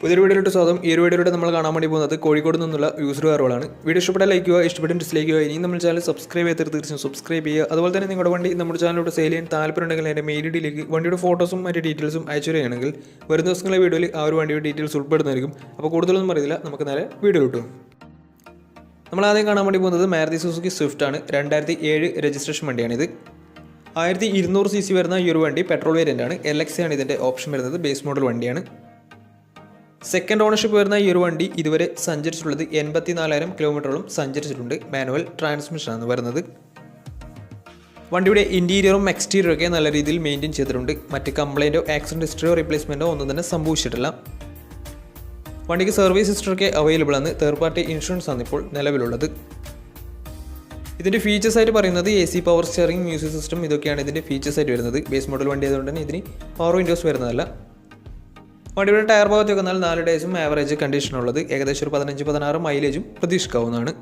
പുതിയൊരു വീഡിയോയിലോട്ട് സ്വാഗതം. ഈ ഒരു വീഡിയോയിലൂടെ നമ്മൾ കാണാൻ വേണ്ടി പോകുന്നത് കോഴിക്കോട് നിന്നുള്ള യൂസർ കാറുകളാണ്. വീഡിയോ ഇഷ്ടപ്പെട്ടാൽ ലൈക്ക് ചെയ്യുക, ഇഷ്ടപ്പെട്ട ഡിസ്ലൈക്ക് ചെയ്യുക. ഇനി നമ്മൾ ചാനൽ സബ്സ്ക്രൈബ് ചെയ്ത് തീർച്ചയായും സബ്സ്ക്രൈബ് ചെയ്യുക. അതുപോലെ തന്നെ നിങ്ങളുടെ വണ്ടി നമ്മുടെ ചാനലിലൂടെ സെയിൽ ചെയ്യാൻ താല്പര്യമുണ്ടെങ്കിൽ എൻ്റെ മെയിൽ ഐഡിയിലേക്ക് വണ്ടിയുടെ ഫോട്ടോസും മറ്റ് ഡീറ്റെയിൽസും അയച്ചു തരികയാണെങ്കിൽ വരുന്ന ദിവസങ്ങളിലെ വീഡിയോയിൽ ആ ഒരു വണ്ടിയുടെ ഡീറ്റെയിൽസ് ഉൾപ്പെടുന്നതായിരിക്കും. അപ്പോൾ കൂടുതലൊന്നും അറിയില്ല, നമുക്ക് നേരെ വീഡിയോ കിട്ടും. നമ്മൾ ആദ്യം കാണാൻ വേണ്ടി പോകുന്നത് മാരുതി സുസുക്കി സ്വിഫ്റ്റ് ആണ്. 2007 രജിസ്ട്രേഷൻ വണ്ടിയാണിത്. 1200 cc വരുന്ന ഈ ഒരു വണ്ടി പെട്രോൾ വേരിയൻ്റ് ആണ്. LX ആണ് ഇതിൻ്റെ ഓപ്ഷൻ വരുന്നത്. ബേസ് മോഡൽ വണ്ടിയാണ്. സെക്കൻഡ് ഓണർഷിപ്പ് വരുന്ന ഈ ഒരു വണ്ടി ഇതുവരെ സഞ്ചരിച്ചിട്ടുള്ളത് 84,000 കിലോമീറ്ററോളം സഞ്ചരിച്ചിട്ടുണ്ട്. മാനുവൽ ട്രാൻസ്മിഷനാണ് വരുന്നത്. വണ്ടിയുടെ ഇൻറ്റീരിയറും എക്സ്റ്റീരിയറും ഒക്കെ നല്ല രീതിയിൽ മെയിൻറ്റെയിൻ ചെയ്തിട്ടുണ്ട്. മറ്റ് കംപ്ലൈൻറ്റോ ആക്സിഡൻറ്റ് ഹിസ്റ്ററിയോ റീപ്ലേസ്മെൻറ്റോ ഒന്നും തന്നെ സംഭവിച്ചിട്ടില്ല. വണ്ടിക്ക് സർവീസ് ഹിസ്റ്ററൊക്കെ അവൈലബിൾ ആണ്. തേർഡ് പാർട്ടി ഇൻഷുറൻസ് ആണ് ഇപ്പോൾ നിലവിലുള്ളത്. ഇതിൻ്റെ ഫീച്ചേഴ്സ് ആയിട്ട് പറയുന്നത് AC power steering, music system, ഇതൊക്കെയാണ് ഇതിൻ്റെ ഫീച്ചേഴ്സ് ആയിട്ട് വരുന്നത്. ബേസ് മോഡൽ വണ്ടി ആയതുകൊണ്ട് തന്നെ ഇതിന് പവർ വിൻഡോസ് വരുന്നതല്ല. വണ്ടിയുടെ ടയർ ഭാഗത്ത് വന്നാൽ 4 ഡേയ്സും ആവറേജ് കണ്ടീഷനുള്ളത്. ഏകദേശം ഒരു 15-16 മൈലേജും പ്രതീക്ഷിക്കാവുന്നതാണ്.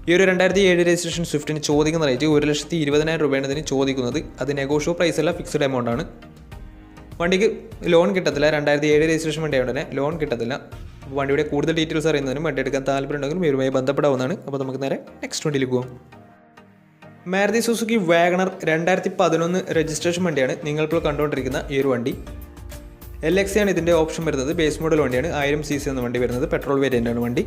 ഈ ഒരു 2007 രജിസ്ട്രേഷൻ സ്വിഫ്റ്റിന് ചോദിക്കുന്ന റേറ്റ് 1,20,000 രൂപയാണ് ഇതിന് ചോദിക്കുന്നത്. അത് നെഗോഷ്യോ പ്രൈസ് അല്ല, ഫിക്സ്ഡ് എമൗണ്ട് ആണ്. വണ്ടിക്ക് ലോൺ കിട്ടത്തില്ല. 2007 രജിസ്ട്രേഷൻ വണ്ടി ആയതുകൊണ്ട് തന്നെ ലോൺ കിട്ടത്തില്ല. അപ്പോൾ വണ്ടിയുടെ കൂടുതൽ ഡീറ്റെയിൽസ് അറിയുന്നതിനും വണ്ടി എടുക്കാൻ താല്പര്യമുണ്ടെങ്കിലും ഇവരുമായി ബന്ധപ്പെടാവുന്നതാണ്. അപ്പോൾ നമുക്ക് നേരെ നെക്സ്റ്റ് വണ്ടിയിൽ പോകാം. മാരുതി സുസുക്കി വാഗണർ 2011 രജിസ്ട്രേഷൻ വണ്ടിയാണ് നിങ്ങളിപ്പോൾ കണ്ടുകൊണ്ടിരിക്കുന്ന ഈ ഒരു വണ്ടി. LX ആണ് ഇതിൻ്റെ ഓപ്ഷൻ വരുന്നത്. ബേസ് മോഡൽ വണ്ടിയാണ്. 1000 cc എന്ന വണ്ടി വരുന്നത്. പെട്രോൾ വേരിയൻ്റ് ആണ് വണ്ടി.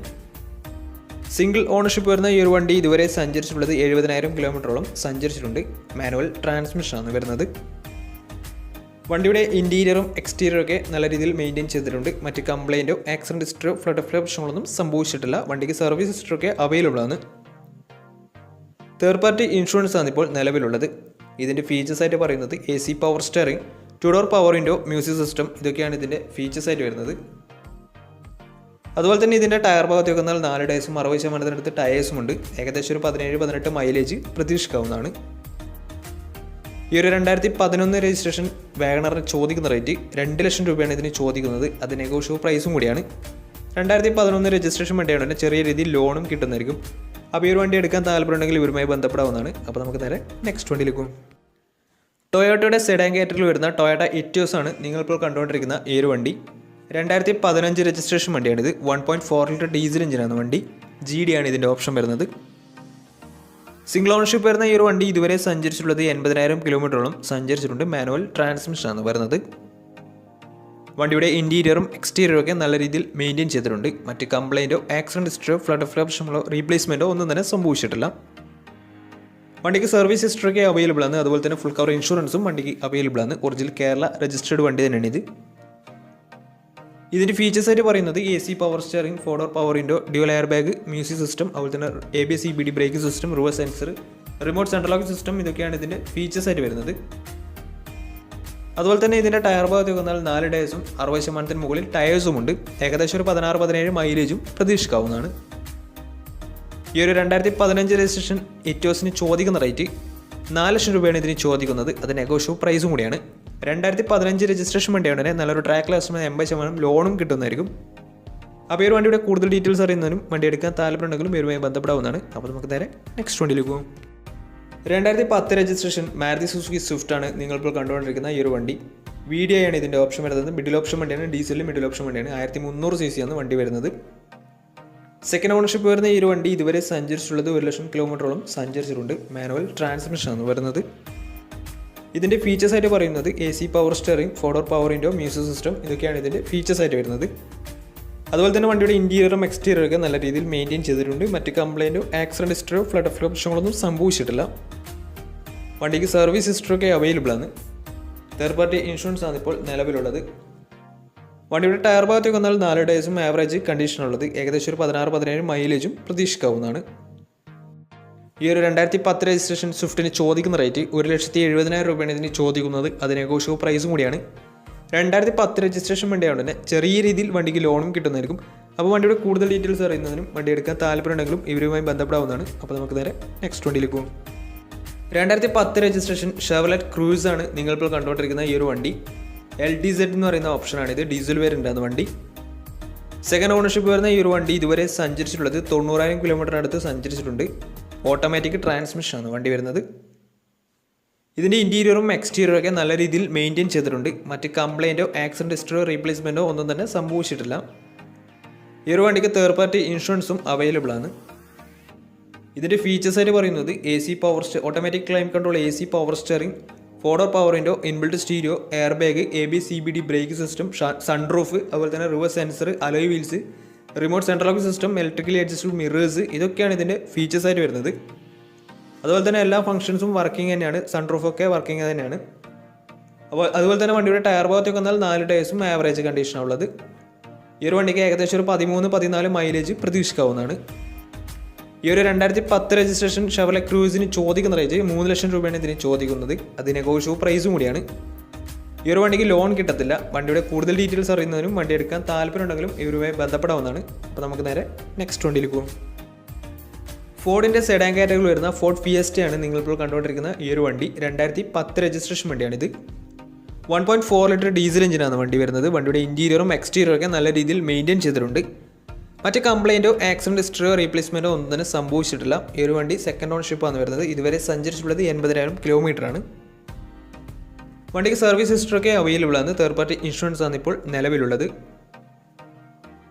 സിംഗിൾ ഓണർഷിപ്പ് വരുന്ന ഈ ഒരു വണ്ടി ഇതുവരെ സഞ്ചരിച്ചിട്ടുള്ളത് 70,000 കിലോമീറ്ററോളം സഞ്ചരിച്ചിട്ടുണ്ട്. മാനുവൽ ട്രാൻസ്മിഷനാണ് വരുന്നത്. വണ്ടിയുടെ ഇൻറ്റീരിയറും എക്സ്റ്റീരിയറും ഒക്കെ നല്ല രീതിയിൽ മെയിൻറ്റെയിൻ ചെയ്തിട്ടുണ്ട്. മറ്റ് കംപ്ലൈൻറ്റോ ആക്സിഡൻറ്റ് ഹിസ്റ്ററോ ഫ്ലഡ് പ്രശ്നങ്ങളൊന്നും സംഭവിച്ചിട്ടില്ല. വണ്ടിക്ക് സർവീസ് ഹിസ്റ്ററൊക്കെ അവൈലബിൾ ആണ്. തേർഡ് പാർട്ടി ഇൻഷുറൻസ് ആണ് ഇപ്പോൾ നിലവിലുള്ളത്. ഇതിൻ്റെ ഫീച്ചേഴ്സ് ആയിട്ട് പറയുന്നത് AC power steering, 2 door power window, music system, ഇതൊക്കെയാണ് ഇതിൻ്റെ ഫീച്ചേഴ്സ് ആയിട്ട് വരുന്നത്. അതുപോലെ തന്നെ ഇതിൻ്റെ ടയർ ഭാഗത്ത് വന്നാൽ 4 ഡേയ്സും 60% ടയേഴ്സും ഉണ്ട്. ഏകദേശം ഒരു 17-18 മൈലേജ് പ്രതീക്ഷിക്കാവുന്നതാണ്. ഈ ഒരു 2011 രജിസ്ട്രേഷൻ വാഗണറിന് ചോദിക്കുന്ന റേറ്റ് 2 ലക്ഷം രൂപയാണ് ഇതിന് ചോദിക്കുന്നത്. അത് നെഗോഷ്യോ പ്രൈസും കൂടിയാണ്. 2011 രജിസ്ട്രേഷൻ വണ്ടിയാണ് തന്നെ ചെറിയ രീതിയിൽ ലോണും കിട്ടുന്നതായിരിക്കും. അപ്പോൾ ഈ ഒരു വണ്ടി എടുക്കാൻ താല്പര്യമുണ്ടെങ്കിൽ ഇവരുമായി ബന്ധപ്പെടാവുന്നതാണ്. അപ്പോൾ നമുക്ക് നേരെ നെക്സ്റ്റ് വണ്ടിയിലേക്ക് പോകും. ടൊയോട്ടയുടെ സെഡാൻ കാറ്റഗറിയിൽ വരുന്ന ടൊയോട്ട ഇറ്റിയോസ് ആണ് നിങ്ങളിപ്പോൾ കണ്ടുകൊണ്ടിരിക്കുന്ന ഈ ഒരു വണ്ടി. 2015 രജിസ്ട്രേഷൻ വണ്ടിയാണിത്. 1.4 ലിറ്റർ ഡീസൽ എഞ്ചിനാണ് വണ്ടി. GD ആണ് ഇതിൻ്റെ ഓപ്ഷൻ വരുന്നത്. സിംഗിൾ ഓണർഷിപ്പ് വരുന്ന ഈ ഒരു വണ്ടി ഇതുവരെ സഞ്ചരിച്ചിട്ടുള്ളത് 80,000 കിലോമീറ്ററോളം സഞ്ചരിച്ചിട്ടുണ്ട്. മാനുവൽ ട്രാൻസ്മിഷനാണ് വരുന്നത്. വണ്ടിയുടെ ഇൻറ്റീരിയറും എക്സ്റ്റീരിയറും ഒക്കെ നല്ല രീതിയിൽ മെയിൻറ്റെയിൻ ചെയ്തിട്ടുണ്ട്. മറ്റ് കംപ്ലൈൻറ്റോ ആക്സിഡൻറ്റ് ഹിസ്റ്ററിയോ ഫ്ലഡ് പ്രശ്നങ്ങളോ റീപ്ലേസ്മെൻറ്റോ ഒന്നും തന്നെ സംഭവിച്ചിട്ടില്ല. വണ്ടിക്ക് സർവീസ് ഹിസ്റ്ററൊക്കെ അവൈലബിൾ ആണ്. അതുപോലെ തന്നെ ഫുൾ കവർ ഇൻഷുറൻസും വണ്ടിക്ക് അവൈലബിൾ ആണ്. ഒറിജിനൽ കേരള രജിസ്റ്റേർഡ് വണ്ടി തന്നെയാണ് ഇത്. ഇതിൻ്റെ ഫീച്ചേഴ്സ് ആയിട്ട് പറയുന്നത് AC power steering, 4 door power window, dual air bag, music system, അതുപോലെ തന്നെ ABS EBD brake system, reverse sensor, remote central lock system, ഇതൊക്കെയാണ് ഇതിൻ്റെ ഫീച്ചേഴ്സ് ആയിട്ട് വരുന്നത്. അതുപോലെ തന്നെ ഇതിൻ്റെ ടയർ ഭാഗത്ത് വന്നാൽ 4 ഡേയ്സും 60% മുകളിൽ ടയേഴ്സും ഉണ്ട്. ഏകദേശം ഒരു 16-17 മൈലേജും പ്രതീക്ഷിക്കാവുന്നതാണ്. ഈ ഒരു 2015 രജിസ്ട്രേഷൻ ഇറ്റിയോസിന് ചോദിക്കുന്ന റേറ്റ് 4 ലക്ഷം രൂപയാണ് ഇതിന് ചോദിക്കുന്നത്. അത് നെഗോഷ്യോ പ്രൈസും കൂടിയാണ്. 2015 രജിസ്ട്രേഷൻ വണ്ടിയാണ് തന്നെ നല്ലൊരു ട്രാക്ക് ലാസ്റ്റ് 80% ലോണും കിട്ടുന്നതായിരിക്കും. അപ്പോൾ ഈ ഒരു വണ്ടിയുടെ കൂടുതൽ ഡീറ്റെയിൽസ് അറിയുന്നതിനും വണ്ടി എടുക്കാൻ താല്പര്യമുണ്ടെങ്കിലും ഇവരുമായി ബന്ധപ്പെടാവുന്നതാണ്. അപ്പോൾ നമുക്ക് നേരെ നെക്സ്റ്റ് വണ്ടിയിലേക്ക് പോകും. 2010 രജിസ്ട്രേഷൻ മാരുതി സുസുക്കി സ്വിഫ്റ്റ് ആണ് നിങ്ങളിപ്പോൾ കണ്ടുകൊണ്ടിരിക്കുന്ന ഈ ഒരു വണ്ടി. VDI ആണ് ഇതിൻ്റെ ഓപ്ഷൻ വരുന്നത്. മിഡിൽ ഓപ്ഷൻ വണ്ടിയാണ്. ഡീസലിൽ മിഡിൽ ഓപ്ഷൻ വണ്ടിയാണ്. 1300 cc ആണ് വണ്ടി വരുന്നത്. സെക്കൻഡ് ഓണർഷിപ്പ് വരുന്ന ഈ ഒരു വണ്ടി ഇതുവരെ സഞ്ചരിച്ചിട്ടുള്ളത് 1 ലക്ഷം കിലോമീറ്ററോളം സഞ്ചരിച്ചിട്ടുണ്ട്. മാനുവൽ ട്രാൻസ്മിഷനാണ് വരുന്നത്. ഇതിൻ്റെ ഫീച്ചേഴ്സ് ആയിട്ട് പറയുന്നത് AC power steering, 4 door power window, music system, ഇതൊക്കെയാണ് ഇതിൻ്റെ ഫീച്ചേഴ്സ് ആയിട്ട് വരുന്നത്. അതുപോലെ തന്നെ വണ്ടിയുടെ ഇൻറ്റീരിയറും എക്സ്റ്റീരിയറും ഒക്കെ നല്ല രീതിയിൽ മെയിൻറ്റെയിൻ ചെയ്തിട്ടുണ്ട്. മറ്റ് കംപ്ലൈൻറ്റോ ആക്സിഡൻറ്റ് ഹിസ്റ്ററിയോ ഫ്ലഡ് പ്രശ്നങ്ങളൊന്നും സംഭവിച്ചിട്ടില്ല. വണ്ടിക്ക് സർവീസ് ഹിസ്റ്ററൊക്കെ അവൈലബിൾ ആണ്. തേർഡ് പാർട്ടി ഇൻഷുറൻസ് ആണ് ഇപ്പോൾ നിലവിലുള്ളത്. വണ്ടിയുടെ ടയർ ഭാഗത്തേക്ക് വന്നാൽ 4 ഡേയ്സും ആവറേജ് കണ്ടീഷനുള്ളത്. ഏകദേശം ഒരു 16-17 മൈലേജും പ്രതീക്ഷിക്കാവുന്നതാണ്. ഈ ഒരു 2010 രജിസ്ട്രേഷൻ സ്വിഫ്റ്റിന് ചോദിക്കുന്ന റേറ്റ് 1,70,000 രൂപയാണ് ഇതിന് ചോദിക്കുന്നത്. അത് നെഗോഷ്യോ പ്രൈസും കൂടിയാണ്. 2010 രജിസ്ട്രേഷൻ വണ്ടിയായതുകൊണ്ട് തന്നെ ചെറിയ രീതിയിൽ വണ്ടിക്ക് ലോണും കിട്ടുന്നതായിരിക്കും. അപ്പോൾ വണ്ടിയുടെ കൂടുതൽ ഡീറ്റെയിൽസ് അറിയുന്നതിനും വണ്ടി എടുക്കാൻ താല്പര്യമുണ്ടെങ്കിലും ഇവരുമായി ബന്ധപ്പെടാവുന്നതാണ്. അപ്പോൾ നമുക്ക് നേരെ നെക്സ്റ്റ് വണ്ടിയിലേക്ക് പോകും. 2010 രജിസ്ട്രേഷൻ ഷെവർലെറ്റ് ക്രൂസ് ആണ് നിങ്ങളിപ്പോൾ കണ്ടുകൊണ്ടിരിക്കുന്ന ഈ ഒരു വണ്ടി. LDZ എന്ന് പറയുന്ന ഓപ്ഷനാണ് ഇത്. ഡീസൽ വേരിയൻ്റ് ആണ് വണ്ടി. സെക്കൻഡ് ഓണർഷിപ്പ് വരുന്ന ഈ ഒരു വണ്ടി ഇതുവരെ സഞ്ചരിച്ചിട്ടുള്ളത് 90,000 കിലോമീറ്റർ അടുത്ത് സഞ്ചരിച്ചിട്ടുണ്ട്. ഓട്ടോമാറ്റിക് ട്രാൻസ്മിഷനാണ് വണ്ടി വരുന്നത്. ഇതിൻ്റെ ഇൻറ്റീരിയറും എക്സ്റ്റീരിയറും ഒക്കെ നല്ല രീതിയിൽ മെയിൻറ്റെയിൻ ചെയ്തിട്ടുണ്ട്. മറ്റ് കംപ്ലൈൻറ്റോ ആക്സിഡൻറ്റ് ഹിസ്റ്ററിയോ റീപ്ലേസ്മെൻറ്റോ ഒന്നും തന്നെ സംഭവിച്ചിട്ടില്ല. ഈ ഒരു വണ്ടിക്ക് തേർഡ് പാർട്ടി ഇൻഷുറൻസും അവൈലബിൾ ആണ്. ഇതിൻ്റെ ഫീച്ചേഴ്സായിട്ട് പറയുന്നത് AC power automatic climate control, AC power steering, 4-door power window, inbuilt stereo, air bag, ABS CBD brake system, sunroof, അതുപോലെ തന്നെ reverse sensor, alloy wheels, remote central lock system, electrically adjustable mirrors, ഇതൊക്കെയാണ് ഇതിൻ്റെ ഫീച്ചേഴ്സായിട്ട് വരുന്നത്. അതുപോലെ തന്നെ എല്ലാ ഫംഗ്ഷൻസും working തന്നെയാണ്. സൺറൂഫൊക്കെ working തന്നെയാണ്. അപ്പോൾ അതുപോലെ തന്നെ വണ്ടിയുടെ ടയർ ഭാഗത്തൊക്കെ വന്നാൽ 4 ടയേഴ്സും ആവറേജ് കണ്ടീഷനാണ് ഉള്ളത്. ഈ ഒരു വണ്ടിക്ക് ഏകദേശം ഒരു 13-14 മൈലേജ് പ്രതീക്ഷിക്കാവുന്നതാണ്. ഈ ഒരു 2010 രജിസ്ട്രേഷൻ ഷെവർലെ ക്രൂസിന് ചോദിക്കുന്ന റേറ്റ് 3 ലക്ഷം രൂപയാണ് ഇതിന് ചോദിക്കുന്നത്. അത് നെഗോഷ്യബിൾ പ്രൈസും കൂടിയാണ്. ഈ ഒരു വണ്ടിക്ക് ലോൺ കിട്ടത്തില്ല. വണ്ടിയുടെ കൂടുതൽ ഡീറ്റെയിൽസ് അറിയുന്നതിനും വണ്ടി എടുക്കാൻ താല്പര്യമുണ്ടെങ്കിലും ഇവരുമായി ബന്ധപ്പെടാവുന്നതാണ്. അപ്പോൾ നമുക്ക് നേരെ നെക്സ്റ്റ് വണ്ടിയിൽ പോകും. ഫോർഡിൻ്റെ സെഡാൻ കാറ്റഗറിയിൽ വരുന്ന ഫോർഡ് ഫിയസ്റ്റയാണ് നിങ്ങളിപ്പോൾ കണ്ടുകൊണ്ടിരിക്കുന്ന ഈ ഒരു വണ്ടി. 2010 രജിസ്ട്രേഷൻ വണ്ടിയാണിത്. 1.4 ലിറ്റർ ഡീസൽ എഞ്ചിനാണ് വണ്ടി വരുന്നത്. വണ്ടിയുടെ ഇൻറ്റീരിയറും എക്സ്റ്റീരിയറും ഒക്കെ നല്ല രീതിയിൽ മെയിൻറ്റെയിൻ ചെയ്തിട്ടുണ്ട്. മറ്റ് കംപ്ലൈൻറ്റോ ആക്സിഡൻറ്റ് ഹിസ്റ്ററിയോ റീപ്ലേസ്മെൻറ്റോ ഒന്നും തന്നെ സംഭവിച്ചിട്ടില്ല. ഈ ഒരു വണ്ടി സെക്കൻഡ് ഓൺഷിപ്പാണ് വരുന്നത്. ഇതുവരെ സഞ്ചരിച്ചിട്ടുള്ളത് 80,000 കിലോമീറ്ററാണ്. വണ്ടിക്ക് സർവീസ് ഹിസ്റ്ററൊക്കെ അവൈലബിൾ ആണ്. തേർഡ് പാർട്ടി ഇൻഷുറൻസ് ആണ് ഇപ്പോൾ നിലവിലുള്ളത്.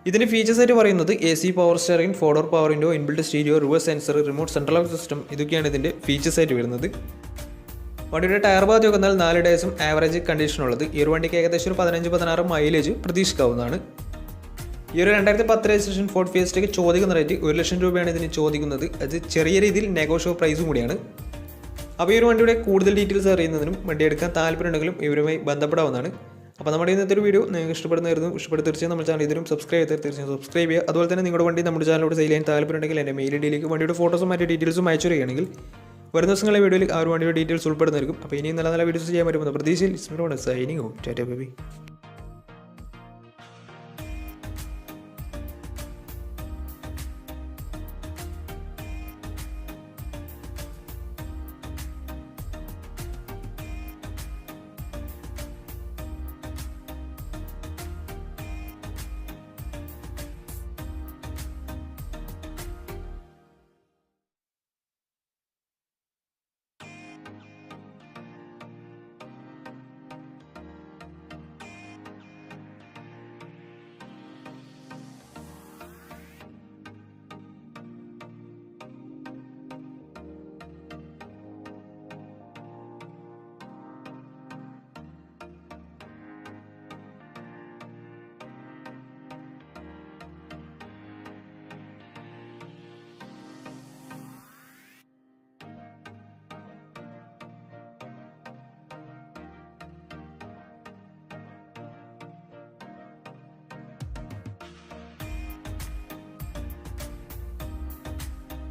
ഇതിൻ്റെ ഫീച്ചേഴ്സായിട്ട് പറയുന്നത് AC power steering, 4-door power window, inbuilt stereo, reverse sensor, remote central lock system, ഇതൊക്കെയാണ് ഇതിൻ്റെ ഫീച്ചേഴ്സായിട്ട് വരുന്നത്. വണ്ടിയുടെ ടയർ ഭാഗത്ത് വന്നാൽ 4 ടയേഴ്സും ആവറേജ് കണ്ടീഷനുള്ളത്. ഈ ഒരു വണ്ടിക്ക് ഏകദേശം ഒരു 15-16 മൈലേജ് പ്രതീക്ഷിക്കാവുന്നതാണ്. ഈ ഒരു 2010 രജിസ്ട്രേഷൻ ഫോർഡ് ഫിയസ്റ്റയ്ക്ക് ചോദിക്കുന്ന റേറ്റ് 1 ലക്ഷം രൂപയാണ് ഇതിന് ചോദിക്കുന്നത്. അത് ചെറിയ രീതിയിൽ നെഗോഷ്യബിൾ പ്രൈസും കൂടിയാണ്. അപ്പോൾ ഈ ഒരു വണ്ടിയുടെ കൂടുതൽ ഡീറ്റെയിൽസ് അറിയുന്നതിനും വണ്ടി എടുക്കാൻ താല്പര്യമുണ്ടെങ്കിലും ഇവരുമായി ബന്ധപ്പെടാവുന്നതാണ്. അപ്പോൾ നമ്മുടെ ഇന്നത്തെ ഒരു വീഡിയോ നിങ്ങൾക്ക് ഇഷ്ടപ്പെടുന്നതായിരുന്നു. തീർച്ചയായും നമ്മുടെ ചാനൽ ഇതിനും സബ്സ്ക്രൈബ് ചെയ്യുക. അതുപോലെ തന്നെ നിങ്ങളുടെ വണ്ടി നമ്മുടെ ചാനലോട് സെയിൽ ചെയ്യാൻ താല്പര്യമുണ്ടെങ്കിൽ എൻ്റെ മെയിൽ ഐഡിയിലേക്ക് വണ്ടിയുടെ ഫോട്ടോസും മറ്റു ഡീറ്റെയിൽസും അയച്ചു തരികയാണെങ്കിൽ വരുന്ന ദിവസങ്ങളിലെ വീഡിയോയിൽ ആ ഒരു വണ്ടിയുടെ ഡീറ്റെയിൽസ് ഉൾപ്പെടുന്നതായിരിക്കും. അപ്പോൾ ഇനിയും നല്ല നല്ല വീഡിയോസ് ചെയ്യാൻ പറ്റുമെന്ന് പ്രതീക്ഷയിൽ സൈനിങ് ടാറ്റാ ബേബി.